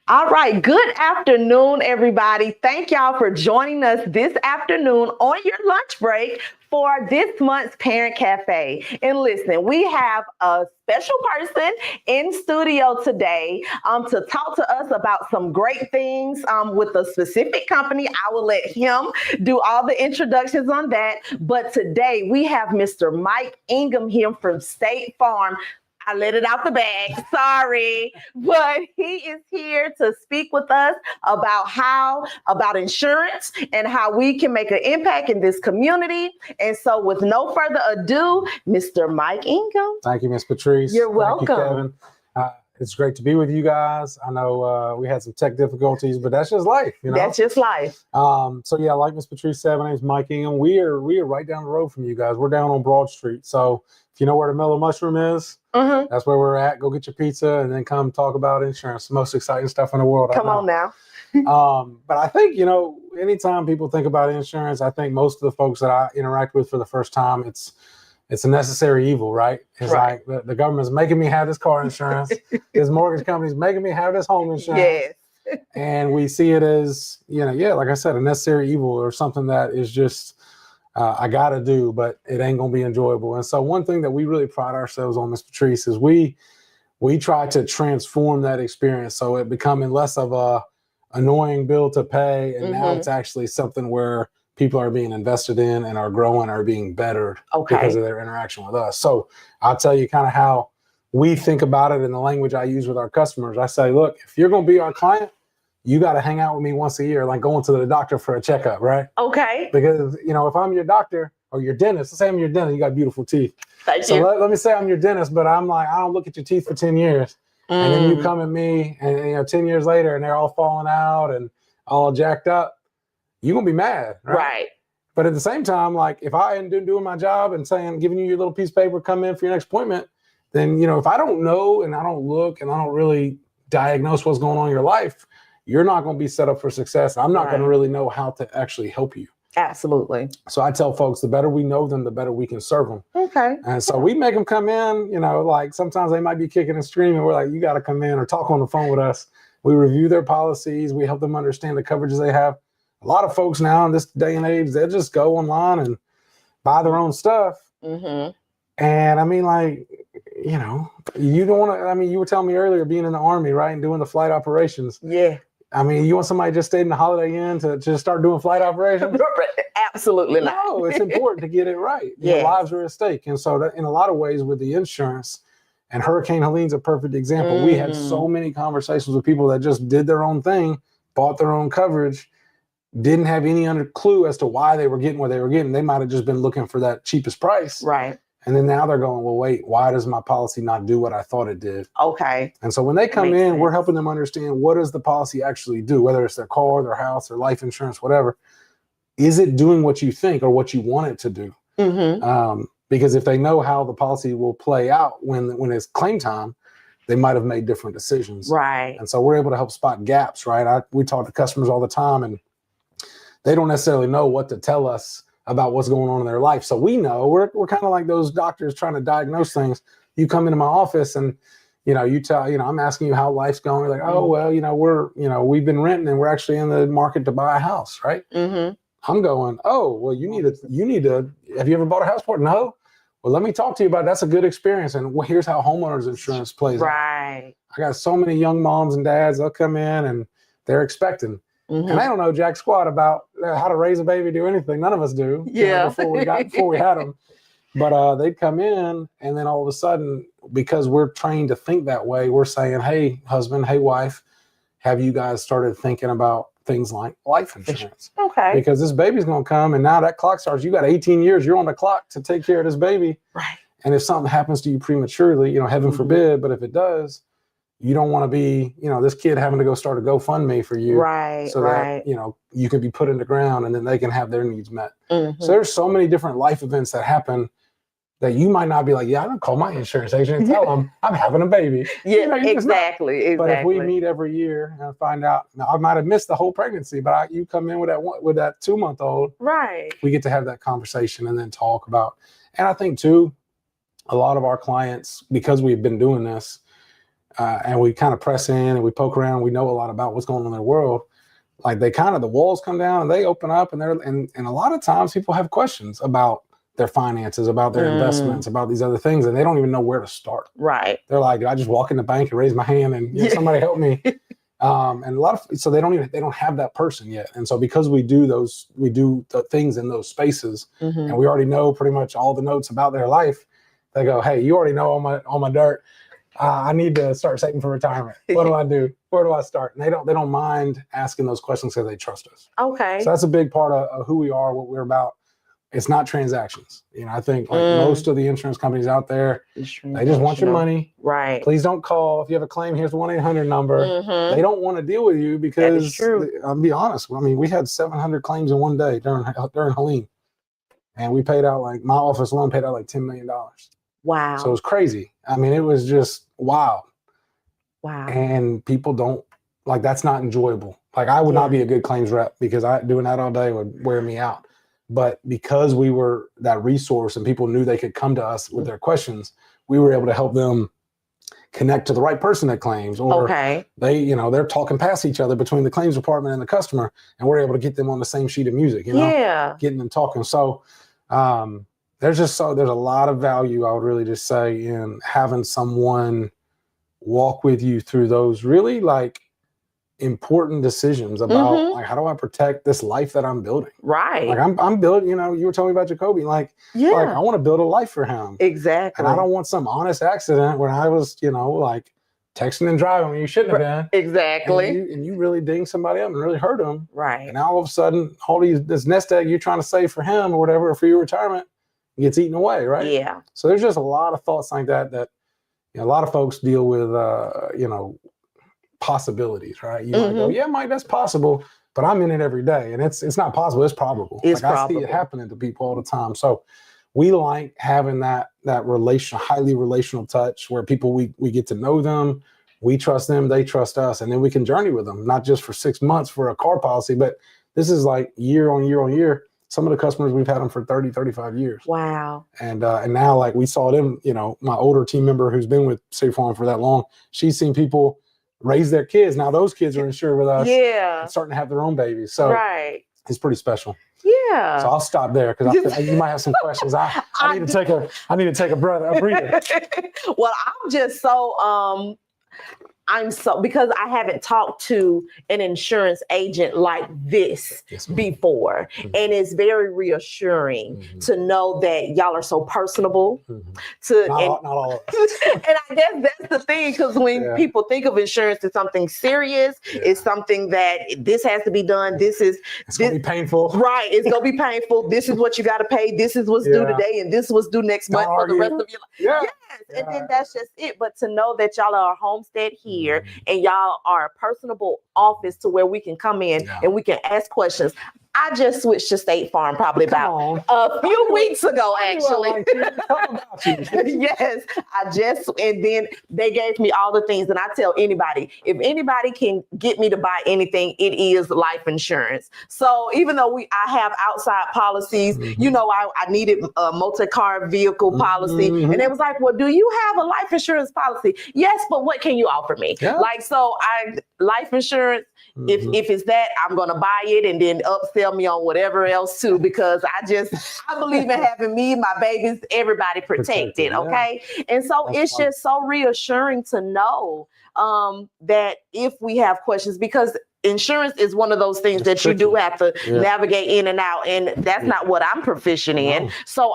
All right. Good afternoon, everybody. Thank y'all for joining us this afternoon on your lunch break for this month's Parent Cafe. And listen, we have a special person in studio today to talk to us about some great things with a specific company. I will let him do all the introductions on that. But today we have Mr. Mike Ingham here from State Farm. I let it out the bag. Sorry. But he is here to speak with us about insurance and how we can make an impact in this community. And so with no further ado, Mr. Mike Ingham. Thank you, Ms. Patrice. You're welcome. Thank you, Kevin. It's great to be with you guys. I know we had some tech difficulties, but that's just life, you know? That's just life. So yeah, like Ms. Patrice said, my name's Mike Ingham. We are right down the road from you guys. We're down on Broad Street. So if you know where the Mellow Mushroom is, that's where we're at. Go get your pizza and then come talk about insurance. The most exciting stuff in the world. Come on now. But I think, anytime people think about insurance, I think most of the folks that I interact with for the first time, it's a necessary evil, right? It's right. Like the government's making me have this car insurance. This mortgage company's making me have this home insurance. Yes. And we see it as, like I said, a necessary evil or something that is just, I got to do, but it ain't going to be enjoyable. And so one thing that we really pride ourselves on, Ms. Patrice, is we try to transform that experience so it becoming less of a annoying bill to pay. And now it's actually something where people are being invested in and are growing, are being bettered because of their interaction with us. So I'll tell you kind of how we think about it in the language I use with our customers. I say, look, if you're going to be our client, you got to hang out with me once a year, like going to the doctor for a checkup, right? Okay. Because, if I'm your doctor or your dentist, let's say I'm your dentist, you got beautiful teeth. Thank so you. Let me say I'm your dentist, but I'm like, I don't look at your teeth for 10 years. And then you come at me and, 10 years later and they're all falling out and all jacked up. You're going to be mad, right? Right. But at the same time, like if I ain't doing my job and giving you your little piece of paper, come in for your next appointment, then, if I don't know and I don't look and I don't really diagnose what's going on in your life, you're not going to be set up for success. I'm not going to really know how to actually help you. Absolutely. So I tell folks, the better we know them, the better we can serve them. Okay. And so we make them come in, like sometimes they might be kicking and screaming. We're like, you got to come in or talk on the phone with us. We review their policies. We help them understand the coverages they have. A lot of folks now in this day and age, they just go online and buy their own stuff. And I mean, like, you don't want to, you were telling me earlier being in the Army, right? And doing the flight operations. Yeah. I mean, you want somebody just stayed in the Holiday Inn to just start doing flight operations? Absolutely not. No, it's important to get it right. Yes. Lives are at stake. And so that, in a lot of ways with the insurance, and Hurricane Helene's a perfect example. We had so many conversations with people that just did their own thing, bought their own coverage, didn't have any clue as to why they were getting what they were getting. They might have just been looking for that cheapest price. Right. And then now they're going, well, wait, why does my policy not do what I thought it did? Okay. And so when they come in, we're helping them understand what does the policy actually do, whether it's their car, their house, their life insurance, whatever. Is it doing what you think or what you want it to do? Because if they know how the policy will play out when it's claim time, they might have made different decisions. Right. And so we're able to help spot gaps, right? We talk to customers all the time and they don't necessarily know what to tell us about what's going on in their life. So we know we're kind of like those doctors trying to diagnose things. You come into my office and, you tell, I'm asking you how life's going. You're like, oh, well, we've been renting and we're actually in the market to buy a house. Right. I'm going, oh, well, you need to, have you ever bought a house before? No. Well, let me talk to you about it. That's a good experience. And here's how homeowners insurance plays out. Right. I got so many young moms and dads, they'll come in and they're expecting. And they don't know jack squat about how to raise a baby, do anything. None of us do. Yeah. Before we had them. But they'd come in and then all of a sudden, because we're trained to think that way, we're saying, hey, husband, hey, wife, have you guys started thinking about things like life insurance? Okay. Because this baby's going to come and now that clock starts. You got 18 years. You're on the clock to take care of this baby. Right. And if something happens to you prematurely, heaven forbid, but if it does, you don't want to be, this kid having to go start a GoFundMe for you. Right. So that, you can be put in the ground and then they can have their needs met. So there's so many different life events that happen that you might not be like, yeah, I'm going to call my insurance agent and tell them I'm having a baby. Yeah, exactly. But if we meet every year and find out, now I might have missed the whole pregnancy, but you come in with that 2-month-old. Right. We get to have that conversation and then talk about, and I think too, a lot of our clients, because we've been doing this, and we kind of press in and we poke around, we know a lot about what's going on in their world. Like the walls come down and they open up, and and a lot of times people have questions about their finances, about their investments, about these other things, and they don't even know where to start. Right. They're like, I just walk in the bank and raise my hand and somebody help me. And so they don't have that person yet. And so because we do the things in those spaces, and we already know pretty much all the notes about their life, they go, hey, you already know all my dirt. I need to start saving for retirement. What do I do? Where do I start? And they don't mind asking those questions because they trust us. Okay. So that's a big part of who we are, what we're about. It's not transactions. I think most of the insurance companies out there, they just want your money. Right. Please don't call. If you have a claim, here's the 1-800 number. They don't want to deal with you because, I'll be honest, we had 700 claims in one day during Helene. And we paid out my office alone paid out $10 million. Wow. So it was crazy. It was just wild. Wow. And people don't, that's not enjoyable. I would not be a good claims rep because doing that all day would wear me out. But because we were that resource and people knew they could come to us with their questions, we were able to help them connect to the right person that claims, or they're talking past each other between the claims department and the customer, and we're able to get them on the same sheet of music, getting them talking. So there's a lot of value, I would really just say, in having someone walk with you through those really important decisions about how do I protect this life that I'm building? Right. I'm building, you were telling me about Jacoby, I want to build a life for him. Exactly. And I don't want some honest accident where I was, texting and driving when you shouldn't have been. Exactly. And you really ding somebody up and really hurt them. Right. And now all of a sudden, this nest egg you're trying to save for him or whatever, or for your retirement, gets eaten away, right? Yeah. So there's just a lot of thoughts like that a lot of folks deal with, possibilities, right? You might go, yeah, Mike, that's possible, but I'm in it every day, and it's not possible. It's probable. It's I see it happening to people all the time. So we like having that highly relational touch where people we get to know them, we trust them, they trust us, and then we can journey with them, not just for 6 months for a car policy, but this is year on year on year. Some of the customers, we've had them for 30, 35 years. Wow. And now we saw them, my older team member who's been with State Farm for that long, she's seen people raise their kids. Now those kids are insured with us. Yeah. And starting to have their own babies. So it's pretty special. Yeah. So I'll stop there because you might have some questions. I need to take a breather. Well, I'm just so because I haven't talked to an insurance agent like this before. And it's very reassuring to know that y'all are so personable. Not all of us. And I guess that's the thing, because when people think of insurance as something serious, it's something that this has to be done. It's going to be painful. Right. It's going to be painful. This is what you got to pay. This is what's due today. And this is what's due next month for the rest of your life. Yeah. Yes. And then that's just it. But to know that y'all are a homestead here and y'all are a personable office to where we can come in and we can ask questions. I just switched to State Farm probably about a few weeks ago, actually. Yes, and then they gave me all the things. And I tell anybody, if anybody can get me to buy anything, it is life insurance. So even though I have outside policies, I needed a multi-car vehicle policy. And it was like, well, do you have a life insurance policy? Yes, but what can you offer me? Yeah. Life insurance, if it's that, I'm going to buy it and then upsell me on whatever else too, because I believe in having me, my babies, everybody protected. Okay. And so it's just so reassuring to know that if we have questions, because insurance is one of those things that you do have to navigate in and out, and that's not what I'm proficient in. So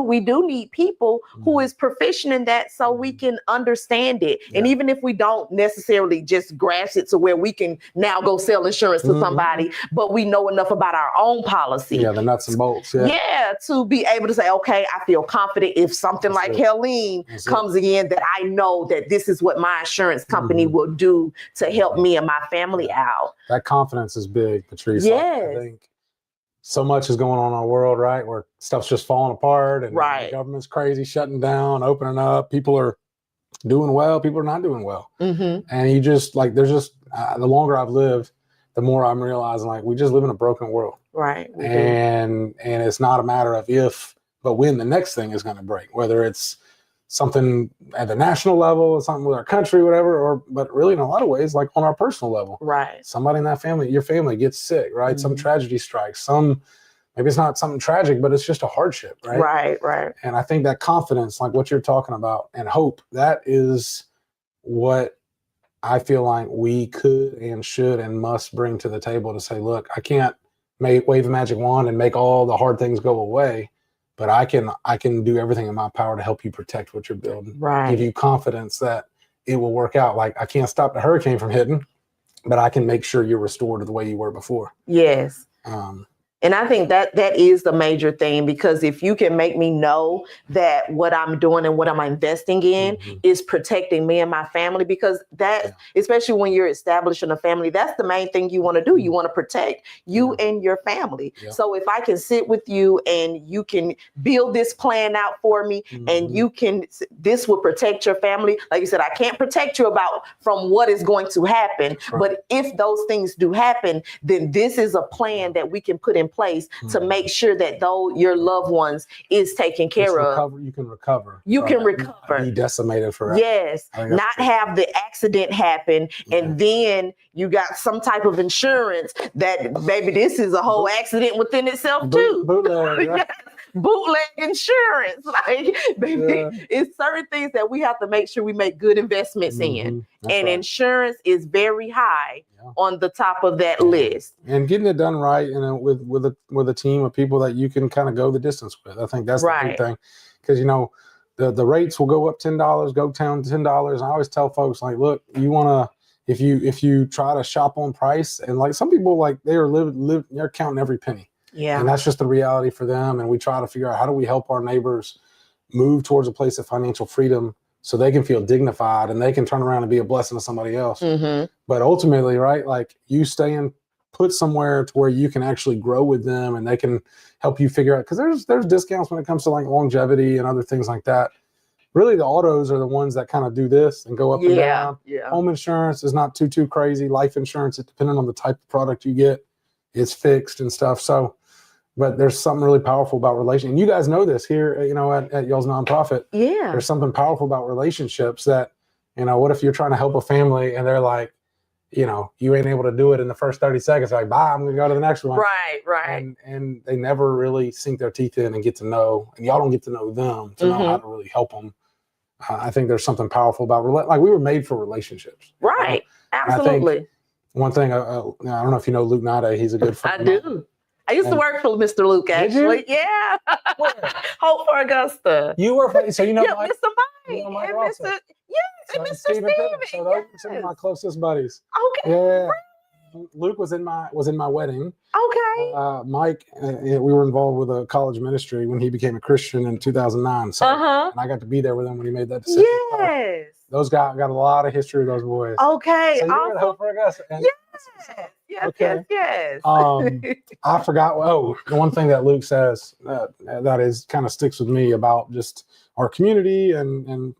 we do need people who is proficient in that so we can understand it. And even if we don't necessarily just grasp it to where we can now go sell insurance to somebody, but we know enough about our own policy. Yeah, the nuts and bolts. Yeah, to be able to say, okay, I feel confident if something like Helene comes in, that I know that this is what my insurance company will do to help me and my family out. That confidence is big, Patrice. Yes. I think so much is going on in our world, right? Where stuff's just falling apart and the government's crazy, shutting down, opening up. People are doing well. People are not doing well. And you just the longer I've lived, the more I'm realizing we just live in a broken world. Right. And it's not a matter of if, but when the next thing is going to break, whether it's something at the national level, something with our country, whatever, but really in a lot of ways, like on our personal level. Right. Somebody in that family, your family gets sick, right? Some tragedy strikes, maybe it's not something tragic, but it's just a hardship, right? Right. And I think that confidence, like what you're talking about, and hope, that is what I feel like we could and should and must bring to the table to say, look, I can't wave a magic wand and make all the hard things go away, but I can do everything in my power to help you protect what you're building. Right. Give you confidence that it will work out. Like, I can't stop the hurricane from hitting, but I can make sure you're restored to the way you were before. Yes. And I think that is the major thing, because if you can make me know that what I'm doing and what I'm investing in is protecting me and my family, because especially when you're establishing a family, that's the main thing you want to do. You want to protect you and your family. Yeah. So if I can sit with you and you can build this plan out for me and this will protect your family. Like you said, I can't protect you from what is going to happen, but if those things do happen, then this is a plan that we can put in place to make sure that though your loved ones is taken care of. You can recover. You can recover. Be decimated forever. Yes. Not have the accident happen and then you got some type of insurance that maybe this is a whole accident within itself too. Bootleg. Yes. Bootleg insurance. Like, baby, it's certain things that we have to make sure we make good investments in. And insurance is very high on the top of that list. And getting it done right, and with a team of people that you can kind of go the distance with. I think that's the big thing. Because the rates will go up $10, go down $10. And I always tell folks, like, look, you wanna if you try to shop on price, and like some people, like they're counting every penny. Yeah. And that's just the reality for them. And we try to figure out, how do we help our neighbors move towards a place of financial freedom so they can feel dignified and they can turn around and be a blessing to somebody else. But ultimately, right, like, you staying put somewhere to where you can actually grow with them and they can help you figure out, because there's discounts when it comes to like longevity and other things like that. Really, the autos are the ones that kind of do this and go up and down. Yeah. Home insurance is not too crazy. Life insurance, depending on the type of product you get, it's fixed and stuff. So, but there's something really powerful about relationships. And you guys know this here, at y'all's nonprofit. Yeah. There's something powerful about relationships that, what if you're trying to help a family and they're like, you ain't able to do it in the first 30 seconds. Like, bye, I'm going to go to the next one. Right. And they never really sink their teeth in and get to know, and y'all don't get to know them to know how to really help them. I think there's something powerful about, like, we were made for relationships. Right. Absolutely. One thing, I don't know if you know Luke Nade. He's a good friend. I do. I used to work for Mr. Luke, actually. Yeah. Hope for Augusta. You were, so Mr. Mike. And Mike and Mr. Steven. So those are some of my closest buddies. Okay. Yeah. Luke was in my wedding. Okay. Mike, we were involved with a college ministry when he became a Christian in 2009. So and I got to be there with him when he made that decision. Yes. Those guys got a lot of history, those boys. Okay. So you're at Hope for Augusta. Yes. I forgot. Oh, the one thing that Luke says that is kind of sticks with me about just our community and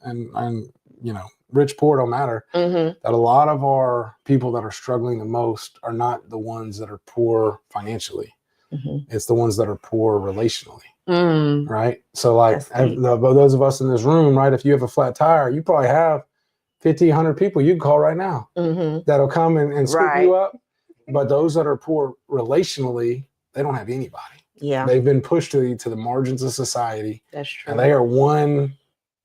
Bridgeport don't matter. That a lot of our people that are struggling the most are not the ones that are poor financially. It's the ones that are poor relationally. Right. So like those of us in this room, right? If you have a flat tire, you probably have 50, 100 people you can call right now that'll come and scoop you up. But those that are poor relationally, they don't have anybody. Yeah. They've been pushed to the margins of society. That's true. And they are one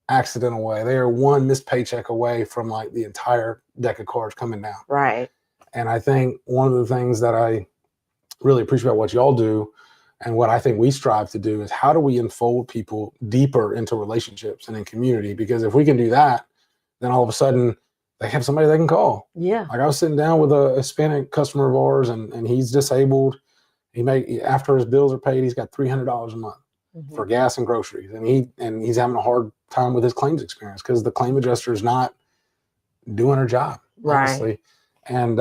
accident away. They are one missed paycheck away from like the entire deck of cards coming down. Right. And I think one of the things that I really appreciate about what y'all do and what I think we strive to do is, how do we enfold people deeper into relationships and in community? Because if we can do that, then all of a sudden they have somebody they can call. Yeah. Like, I was sitting down with a Hispanic customer of ours and he's disabled. After his bills are paid, he's got $300 a month for gas and groceries. And he's having a hard time with his claims experience because the claim adjuster is not doing her job. Honestly. And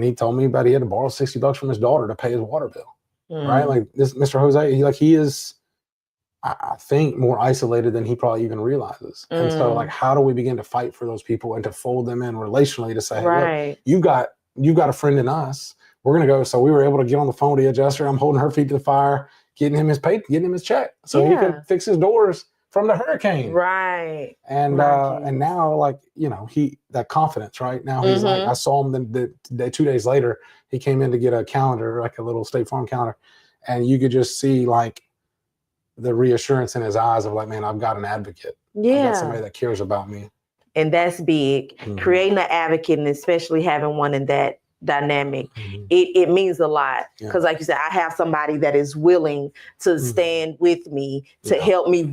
he told me about he had to borrow $60 from his daughter to pay his water bill. Right. Like, this Mr. Jose, he is, I think, more isolated than he probably even realizes. And so, like, how do we begin to fight for those people and to fold them in relationally to say, hey, look, you've got a friend in us. We're going to go. So we were able to get on the phone with the adjuster. I'm holding her feet to the fire, getting him his check so he could fix his doors from the hurricane. Right. And Right. and now, like, that confidence, right? Now he's like, I saw him the 2 days later, he came in to get a calendar, like a little State Farm calendar. And you could just see like the reassurance in his eyes of like, man, I've got an advocate. I've got somebody that cares about me. And that's big. Creating an advocate, and especially having one in that dynamic, it means a lot. Because like you said, I have somebody that is willing to stand with me, to help me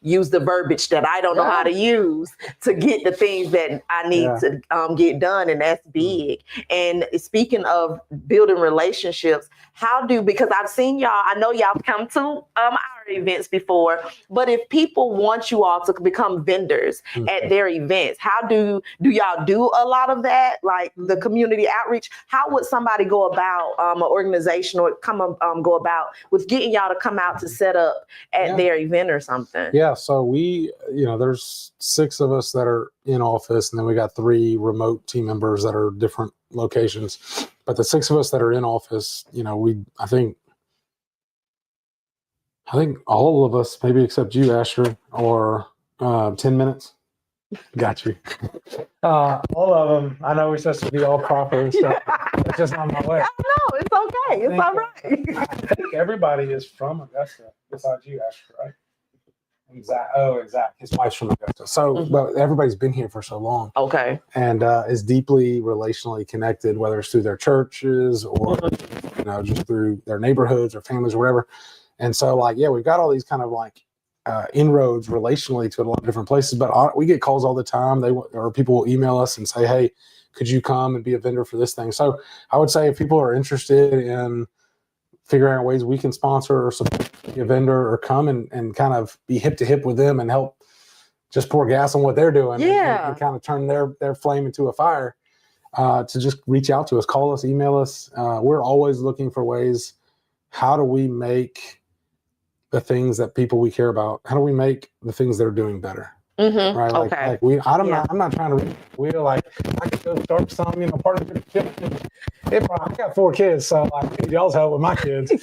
use the verbiage that I don't know how to use to get the things that I need to get done. And that's big. And speaking of building relationships, because I've seen y'all, I know y'all come to our events before, but if people want you all to become vendors at their events, how do y'all do a lot of that? Like the community outreach, how would somebody go about an organization or go about with getting y'all to come out to set up at their event or something? Yeah, so we, there's 6 of us that are in office, and then we got 3 remote team members that are different locations. But the 6 of us that are in office, I think all of us, maybe except you, Asher, or 10 minutes. Got you. All of them. I know we're supposed to be all proper and stuff. It's just not my way. No, it's okay. It's all right. I think everybody is from Augusta besides you, Asher, right? Exactly. His wife's from Augusta. So, but everybody's been here for so long. Okay. And is deeply relationally connected, whether it's through their churches or, just through their neighborhoods or families or whatever. And so, like, we've got all these kind of like inroads relationally to a lot of different places, but we get calls all the time. Or people will email us and say, hey, could you come and be a vendor for this thing? So I would say if people are interested in figuring out ways we can sponsor or support a vendor or come and kind of be hip to hip with them and help just pour gas on what they're doing and kind of turn their flame into a fire, to just reach out to us, call us, email us. We're always looking for ways. How do we make the things that people we care about, how do we make the things that are doing better? Right? I'm not trying to wheel, like I could go start some, partnership. I got 4 kids, so I need y'all's help with my kids.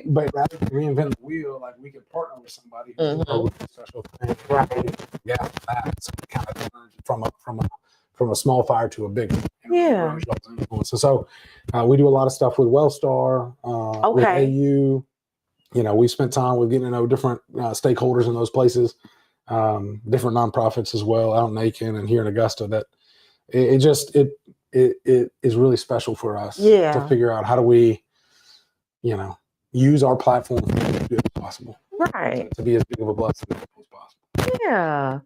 But rather than reinvent the wheel, like we could partner with somebody who's a special thing. Right. Yeah, that. So it kind of turns from a small fire to a big one. So we do a lot of stuff with Wellstar, with AU. We spent time with getting to know different stakeholders in those places, different nonprofits as well out in Aiken and here in Augusta. That it is really special for us to figure out how do we, use our platform as good as possible, right? To be as big of a blessing as possible. Yeah,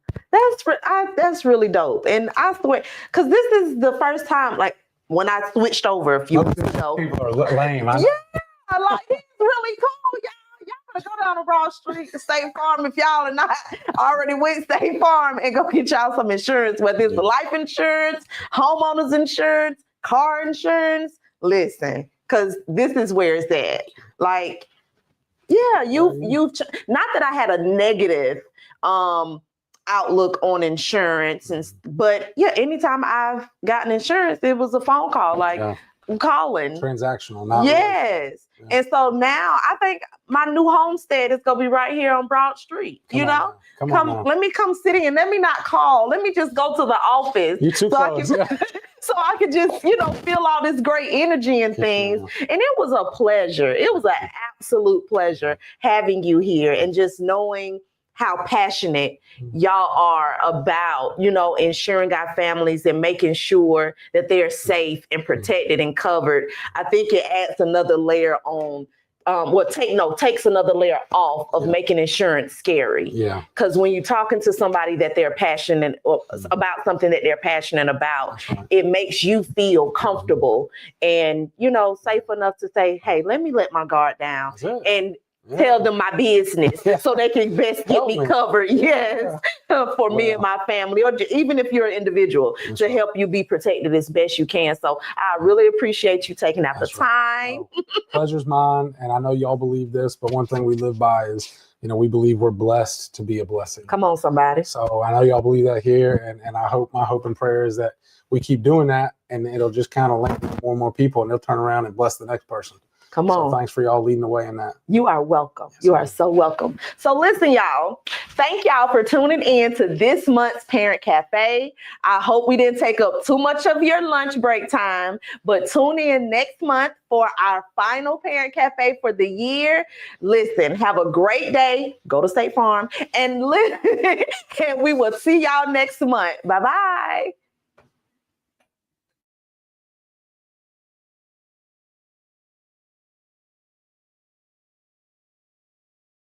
that's really dope. And I swear, because this is the first time, like when I switched over a few weeks ago. People are lame. Like he's really cool, y'all go down to Broad Street to State Farm if y'all are not already with State Farm and go get y'all some insurance, whether it's life insurance, homeowners insurance, car insurance. Listen, because this is where it's at. Like, you not that I had a negative outlook on insurance, but anytime I've gotten insurance, it was a phone call, like I'm calling. Transactional, not yes. And so now I think my new homestead is gonna be right here on Broad Street. Come let me come sit in. Let me not call. Let me just go to the office. You too close. So I could just, feel all this great energy and things. And it was a pleasure. It was an absolute pleasure having you here and just knowing how passionate y'all are about, ensuring our families and making sure that they're safe and protected and covered. I think it adds another layer on, takes another layer off of making insurance scary. Yeah. Because when you're talking to somebody that they're passionate about something that they're passionate about, it makes you feel comfortable and, safe enough to say, hey, let me let my guard down and tell them my business so they can best get me covered. Yes. For me and my family, or even if you're an individual, to help you be protected as best you can. So I really appreciate you taking out the time. Pleasure's mine. And I know y'all believe this, but one thing we live by is, we believe we're blessed to be a blessing. Come on, somebody. So I know y'all believe that here. And my hope and prayer is that we keep doing that and it'll just kind of link more and more people and they'll turn around and bless the next person. Come So on. thanks for y'all leading the way in that. You are welcome. Yes, You are ma'am. so welcome. So listen, y'all. Thank y'all for tuning in to this month's Parent Cafe. I hope we didn't take up too much of your lunch break time, but tune in next month for our final Parent Cafe for the year. Listen, have a great day. Go to State Farm and and we will see y'all next month. Bye-bye.